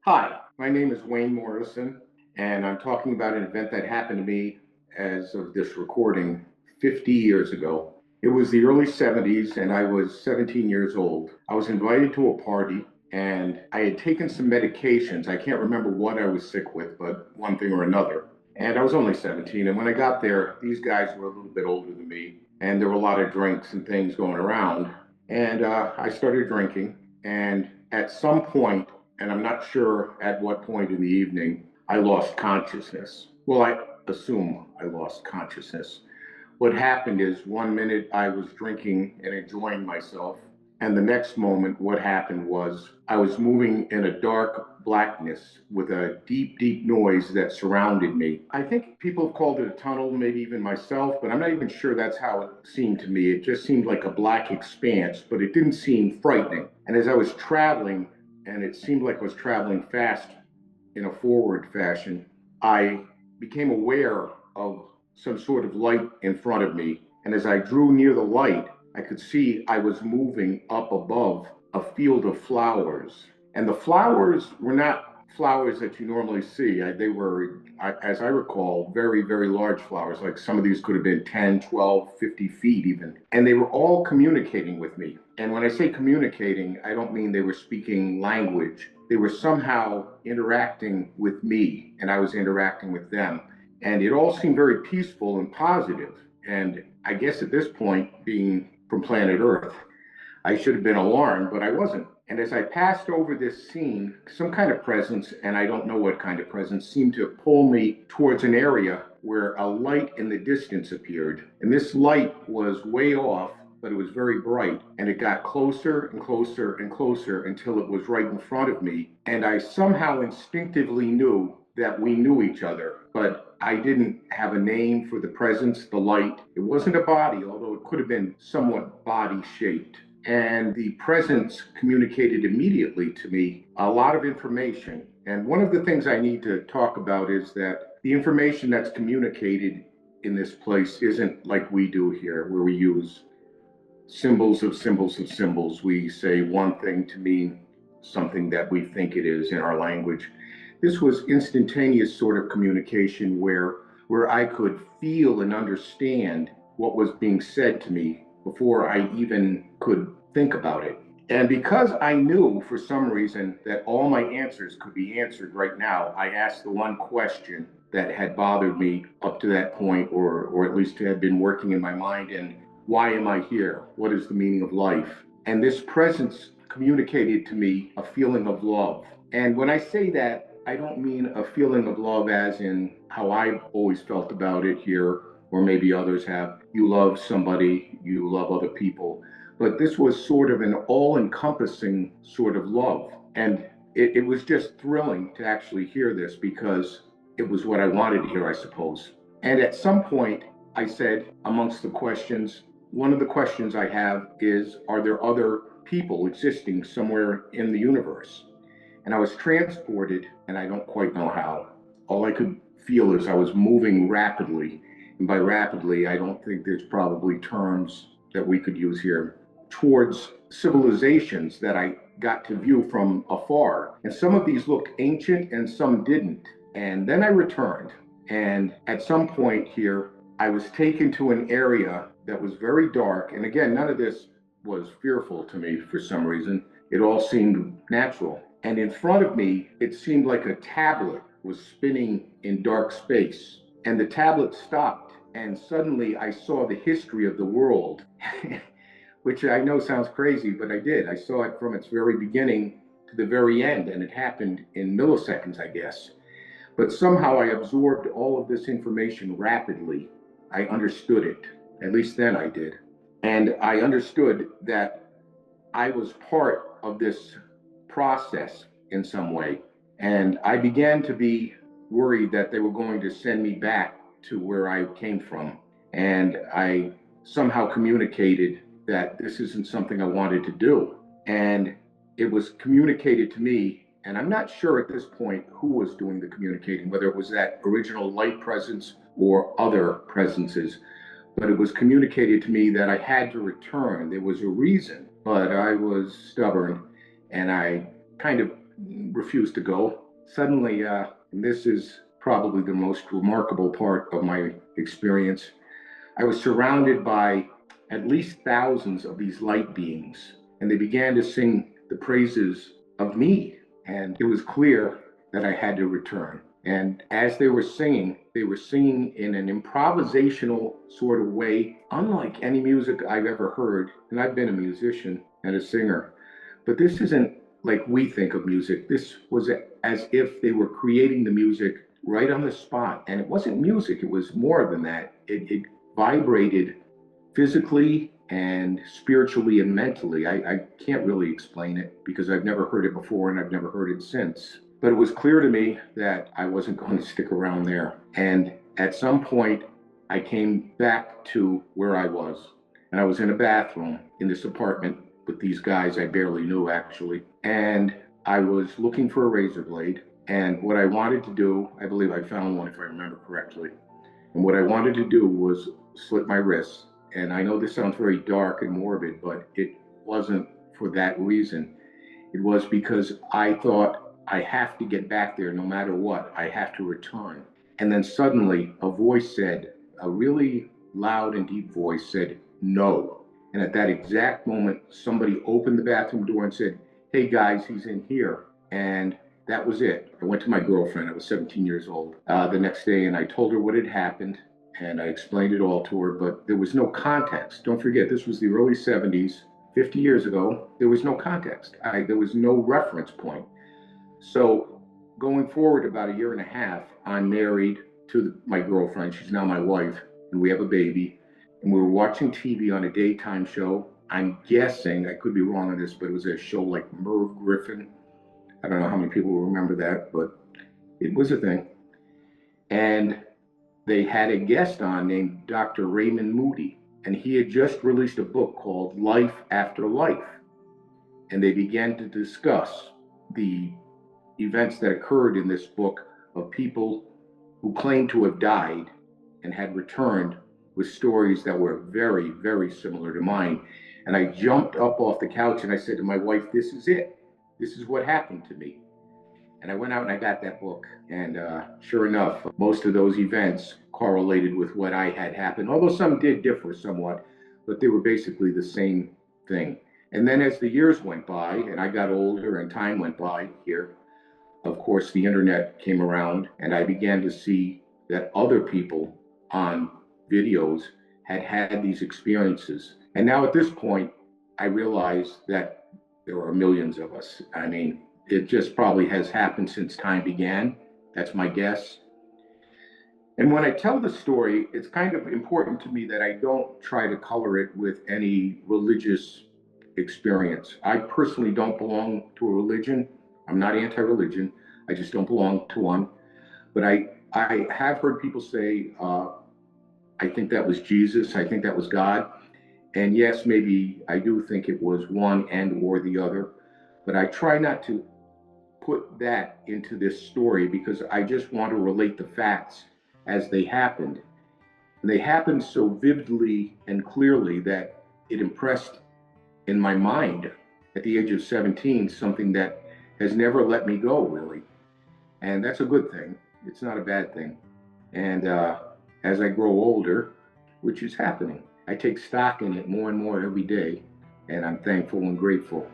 Hi, my name is Wayne Morrison, and I'm talking about an event that happened to me as of this recording 50 years ago. It was the early 70s, and I was 17 years old. I was invited to a party, and I had taken some medications. I can't remember what I was sick with, but one thing or another. And I was only 17. And when I got there, these guys were a little bit older than me, and there were a lot of drinks and things going around. And I started drinking. And at some point, and I'm not sure at what point in the evening I lost consciousness. Well, I assume I lost consciousness. What happened is one minute I was drinking and enjoying myself, and the next moment, what happened was I was moving in a dark blackness with a deep, deep noise that surrounded me. I think people have called it a tunnel, maybe even myself, but I'm not even sure that's how it seemed to me. It just seemed like a black expanse, but it didn't seem frightening. And as I was traveling, and it seemed like I was traveling fast in a forward fashion, I became aware of some sort of light in front of me. And as I drew near the light, I could see I was moving up above a field of flowers. And the flowers were not flowers that you normally see. They were, as I recall, very, very large flowers. Like some of these could have been 10, 12, 50 feet even. And they were all communicating with me. And when I say communicating, I don't mean they were speaking language. They were somehow interacting with me, and I was interacting with them. And it all seemed very peaceful and positive. And I guess at this point, being from planet Earth, I should have been alarmed, but I wasn't. And as I passed over this scene, some kind of presence, and I don't know what kind of presence, seemed to pull me towards an area where a light in the distance appeared. And this light was way off, but it was very bright. And it got closer and closer and closer until it was right in front of me. And I somehow instinctively knew that we knew each other, but I didn't have a name for the presence, the light. It wasn't a body, although it could have been somewhat body shaped. And the presence communicated immediately to me a lot of information. And one of the things I need to talk about is that the information that's communicated in this place isn't like we do here, where we use symbols of symbols of symbols. We say one thing to mean something that we think it is in our language. This was instantaneous sort of communication where I could feel and understand what was being said to me before I even could think about it. And because I knew for some reason that all my answers could be answered right now, I asked the one question that had bothered me up to that point, or at least had been working in my mind. And why am I here? What is the meaning of life? And this presence communicated to me a feeling of love. And when I say that, I don't mean a feeling of love as in how I've always felt about it here, or maybe others have. You love somebody, you love other people. But this was sort of an all encompassing sort of love. And it was just thrilling to actually hear this because it was what I wanted to hear, I suppose. And at some point, I said, amongst the questions, one of the questions I have is, are there other people existing somewhere in the universe? And I was transported, and I don't quite know how. All I could feel is I was moving rapidly. And by rapidly, I don't think there's probably terms that we could use here, towards civilizations that I got to view from afar. And some of these looked ancient and some didn't. And then I returned. And at some point here, I was taken to an area that was very dark. And again, none of this was fearful to me for some reason. It all seemed natural. And in front of me, it seemed like a tablet was spinning in dark space. And the tablet stopped. And suddenly I saw the history of the world, which I know sounds crazy, but I did. I saw it from its very beginning to the very end. And it happened in milliseconds, I guess. But somehow I absorbed all of this information rapidly. I understood it. At least then I did. And I understood that I was part of this process in some way. And I began to be worried that they were going to send me back to where I came from. And I somehow communicated that this isn't something I wanted to do. And it was communicated to me, and I'm not sure at this point who was doing the communicating, whether it was that original light presence or other presences, but it was communicated to me that I had to return. There was a reason, but I was stubborn, and I kind of refused to go. Suddenly, and this is probably the most remarkable part of my experience, I was surrounded by at least thousands of these light beings, and they began to sing the praises of me. And it was clear that I had to return. And as they were singing in an improvisational sort of way, unlike any music I've ever heard. And I've been a musician and a singer, but this isn't like we think of music. This was as if they were creating the music right on the spot. And it wasn't music, it was more than that. It vibrated physically and spiritually and mentally. I can't really explain it because I've never heard it before and I've never heard it since. But it was clear to me that I wasn't going to stick around there. And at some point, I came back to where I was. And I was in a bathroom in this apartment with these guys I barely knew, actually. And I was looking for a razor blade. And what I wanted to do, I believe I found one if I remember correctly. And what I wanted to do was slit my wrists. And I know this sounds very dark and morbid, but it wasn't for that reason. It was because I thought I have to get back there no matter what. I have to return. And then suddenly a voice said, a really loud and deep voice said, no. And at that exact moment, somebody opened the bathroom door and said, hey guys, he's in here. And that was it. I went to my girlfriend. I was 17 years old the next day, and I told her what had happened, and I explained it all to her, but there was no context. Don't forget, this was the early 70s, 50 years ago. There was no context. There was no reference point. So going forward about a year and a half, I'm married to my girlfriend. She's now my wife, and we have a baby. And we were watching TV on a daytime show. I'm guessing, I could be wrong on this, but it was a show like Merv Griffin. I don't know how many people will remember that, but it was a thing. And they had a guest on named Dr. Raymond Moody, and he had just released a book called Life After Life. And they began to discuss the events that occurred in this book of people who claimed to have died and had returned with stories that were very, very similar to mine. And I jumped up off the couch and I said to my wife, this is it. This is what happened to me. And I went out and I got that book. And sure enough, most of those events correlated with what I had happened, although some did differ somewhat, but they were basically the same thing. And then as the years went by and I got older and time went by here, of course, the internet came around and I began to see that other people on videos had had these experiences. And now at this point, I realize that there are millions of us. I mean, it just probably has happened since time began. That's my guess. And when I tell the story, it's kind of important to me that I don't try to color it with any religious experience. I personally don't belong to a religion. I'm not anti-religion. I just don't belong to one. But I have heard people say, I think that was Jesus. I think that was God. And yes, maybe I do think it was one and or the other. But I try not to put that into this story because I just want to relate the facts as they happened. And they happened so vividly and clearly that it impressed in my mind at the age of 17 something that has never let me go, really. And that's a good thing. It's not a bad thing. And as I grow older, which is happening, I take stock in it more and more every day, and I'm thankful and grateful.